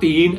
3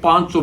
500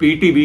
PTV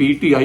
PTI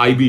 IB,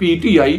PTI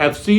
FC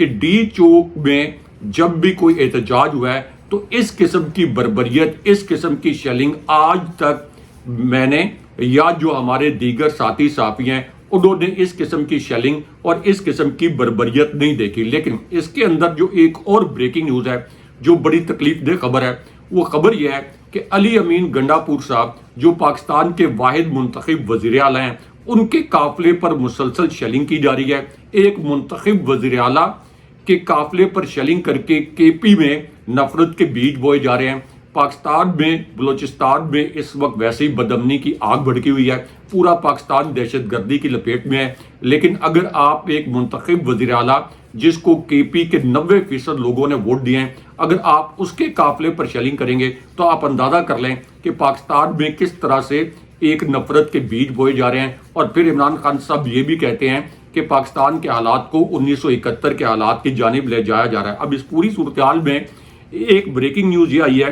کہ D چوک میں جب بھی کوئی احتجاج ہوا ہے تو اس قسم کی بربریت، اس قسم کی شیلنگ آج تک میں نے یا جو ہمارے دیگر ساتھی صحافی ہیں انہوں نے اس قسم کی شیلنگ اور اس قسم کی بربریت نہیں دیکھی۔ لیکن اس کے اندر جو ایک اور بریکنگ نیوز ہے جو بڑی تکلیف دہ خبر ہے، وہ خبر یہ ہے کہ علی امین گنڈا پور صاحب جو پاکستان کے واحد منتخب وزیر اعلیٰ ہیں، ان کے قافلے پر مسلسل شیلنگ کی جا رہی ہے۔ ایک منتخب وزیر اعلیٰ کے قافلے پر شیلنگ کر کے کے پی میں نفرت کے بیج بوئے جا رہے ہیں۔ پاکستان میں، بلوچستان میں اس وقت ویسے ہی بدامنی کی آگ بھڑکی ہوئی ہے، پورا پاکستان دہشت گردی کی لپیٹ میں ہے۔ لیکن اگر آپ ایک منتخب وزیر اعلیٰ جس کو کے پی کے 90% لوگوں نے ووٹ دیے ہیں، اگر آپ اس کے قافلے پر شیلنگ کریں گے تو آپ اندازہ کر لیں کہ پاکستان میں کس طرح سے ایک نفرت کے بیج بوئے جا رہے ہیں۔ اور پھر عمران خان صاحب یہ بھی کہتے ہیں کہ پاکستان کے حالات کو 1971 کے حالات کی جانب لے جایا جا رہا ہے۔ اب اس پوری صورتحال میں ایک بریکنگ نیوز یہ آئی ہے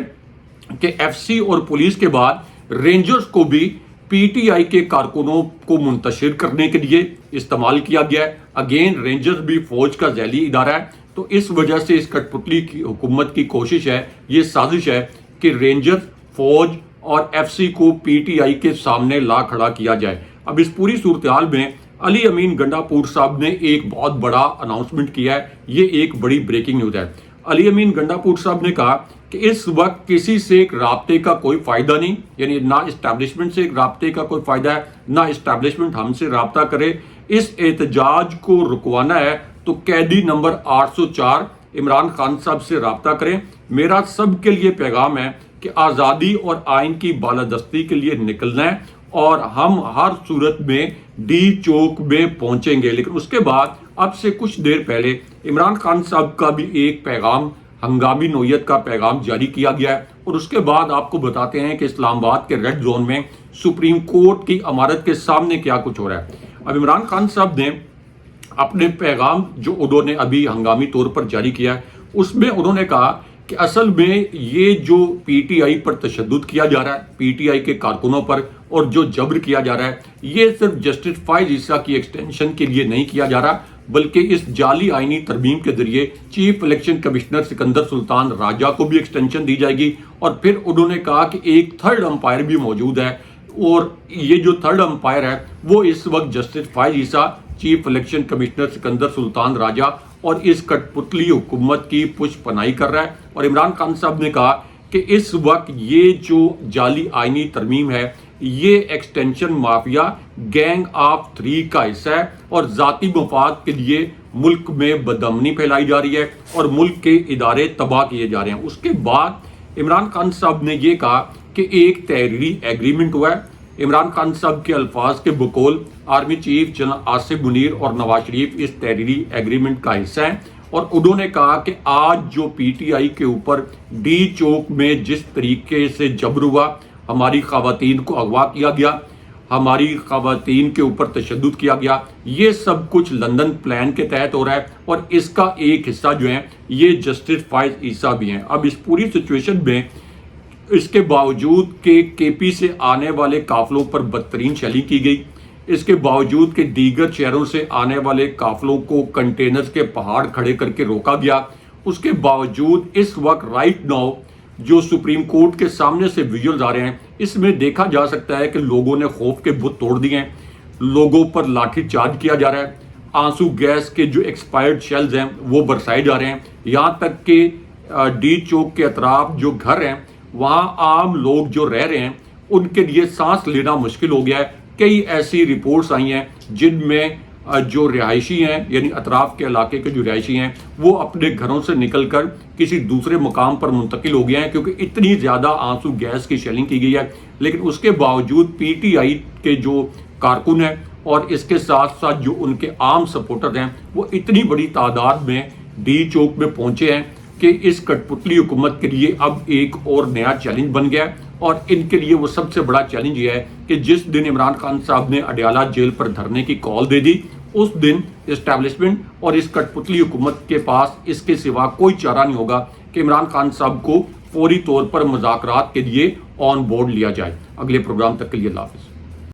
کہ ایف سی اور پولیس کے بعد رینجرز کو بھی پی ٹی آئی کے کارکنوں کو منتشر کرنے کے لیے استعمال کیا گیا ہے۔ اگین رینجرز بھی فوج کا ذیلی ادارہ ہے، تو اس وجہ سے اس کٹ پتلی کی حکومت کی کوشش ہے، یہ سازش ہے کہ رینجرز، فوج اور ایف سی کو پی ٹی آئی کے سامنے لا کھڑا کیا جائے۔ اب اس پوری صورتحال میں علی امین گنڈا پور صاحب نے ایک بہت بڑا اناؤنسمنٹ کیا ہے، یہ ایک بڑی بریکنگ نیوز ہے۔ علی امین گنڈا پور صاحب نے کہا کہ اس وقت کسی سے ایک رابطے کا کوئی فائدہ نہیں، یعنی نہ اسٹیبلشمنٹ سے ایک رابطے کا کوئی فائدہ ہے، نہ اسٹیبلشمنٹ ہم سے رابطہ کرے۔ اس احتجاج کو رکوانا ہے تو قیدی نمبر 804 عمران خان صاحب سے رابطہ کریں۔ میرا سب کے لیے پیغام ہے کہ آزادی اور آئین کی بالادستی کے لیے نکلنا ہے اور ہم ہر صورت میں ڈی چوک میں پہنچیں گے۔ لیکن اس کے بعد اب سے کچھ دیر پہلے عمران خان صاحب کا بھی ایک پیغام، ہنگامی نوعیت کا پیغام جاری کیا گیا ہے، اور اس کے بعد آپ کو بتاتے ہیں کہ اسلام آباد کے ریڈ زون میں سپریم کورٹ کی عمارت کے سامنے کیا کچھ ہو رہا ہے۔ اب عمران خان صاحب نے اپنے پیغام جو انہوں نے ابھی ہنگامی طور پر جاری کیا ہے، اس میں انہوں نے کہا کہ اصل میں یہ جو پی ٹی آئی پر تشدد کیا جا رہا ہے، پی ٹی آئی کے کارکنوں پر، اور جو جبر کیا جا رہا ہے، یہ صرف جسٹس فائز عیسیٰ کی ایکسٹینشن کے لیے نہیں کیا جا رہا، بلکہ اس جعلی آئینی ترمیم کے ذریعے چیف الیکشن کمشنر سکندر سلطان راجہ کو بھی ایکسٹینشن دی جائے گی۔ اور پھر انہوں نے کہا کہ ایک تھرڈ امپائر بھی موجود ہے، اور یہ جو تھرڈ امپائر ہے وہ اس وقت جسٹس فائز عیسیٰ، چیف الیکشن کمشنر سکندر سلطان راجہ اور اس کٹ پتلی حکومت کی پشت پناہی کر رہا ہے۔ اور عمران خان صاحب نے کہا کہ اس وقت یہ جو جعلی آئینی ترمیم ہے، یہ ایکسٹینشن مافیا گینگ آف 3 کا حصہ ہے، اور ذاتی مفاد کے لیے ملک میں بدامنی پھیلائی جا رہی ہے اور ملک کے ادارے تباہ کیے جا رہے ہیں۔ اس کے بعد عمران خان صاحب نے یہ کہا کہ ایک تحریری ایگریمنٹ ہوا ہے۔ عمران خان صاحب کے الفاظ کے بقول army chief general Asif Munir اور نواز شریف اس تحریری ایگریمنٹ کا حصہ ہیں، اور انہوں نے کہا کہ آج جو پی ٹی آئی کے اوپر ڈی چوک میں جس طریقے سے جبر ہوا، ہماری خواتین کو اغوا کیا گیا، ہماری خواتین کے اوپر تشدد کیا گیا، یہ سب کچھ لندن پلان کے تحت ہو رہا ہے، اور اس کا ایک حصہ جو ہے یہ جسٹس فائز عیسیٰ بھی ہیں۔ اب اس پوری سچویشن میں اس کے باوجود کہ کے پی سے آنے والے قافلوں پر بدترین شیلنگ کی گئی، اس کے باوجود کہ دیگر شہروں سے آنے والے قافلوں کو کنٹینرز کے پہاڑ کھڑے کر کے روکا گیا، اس کے باوجود اس وقت رائٹ ناؤ جو سپریم کورٹ کے سامنے سے ویژولز آ رہے ہیں، اس میں دیکھا جا سکتا ہے کہ لوگوں نے خوف کے بت توڑ دیے ہیں، لوگوں پر لاٹھی چارج کیا جا رہا ہے، آنسو گیس کے جو ایکسپائرڈ شیلز ہیں وہ برسائے جا رہے ہیں، یہاں تک کہ ڈی چوک کے اطراف جو گھر ہیں وہاں عام لوگ جو رہ رہے ہیں ان کے لیے سانس لینا مشکل ہو گیا ہے۔ کئی ایسی رپورٹس آئی ہیں جن میں جو رہائشی ہیں، یعنی اطراف کے علاقے کے جو رہائشی ہیں، وہ اپنے گھروں سے نکل کر کسی دوسرے مقام پر منتقل ہو گئے ہیں، کیونکہ اتنی زیادہ آنسو گیس کی شیلنگ کی گئی ہے۔ لیکن اس کے باوجود پی ٹی آئی کے جو کارکن ہیں اور اس کے ساتھ ساتھ جو ان کے عام سپورٹر ہیں، وہ اتنی بڑی تعداد میں ڈی چوک میں پہنچے ہیں کہ اس کٹ پتلی حکومت کے لیے اب ایک اور نیا چیلنج بن گیا ہے۔ اور ان کے لیے وہ سب سے بڑا چیلنج یہ ہے کہ جس دن عمران خان صاحب نے اڈیالہ جیل پر دھرنے کی کال دے دی، اس دن اسٹیبلشمنٹ اور اس کٹ پتلی حکومت کے پاس اس کے سوا کوئی چارہ نہیں ہوگا کہ عمران خان صاحب کو فوری طور پر مذاکرات کے لیے آن بورڈ لیا جائے۔ اگلے پروگرام تک کے لیے اللہ حافظ۔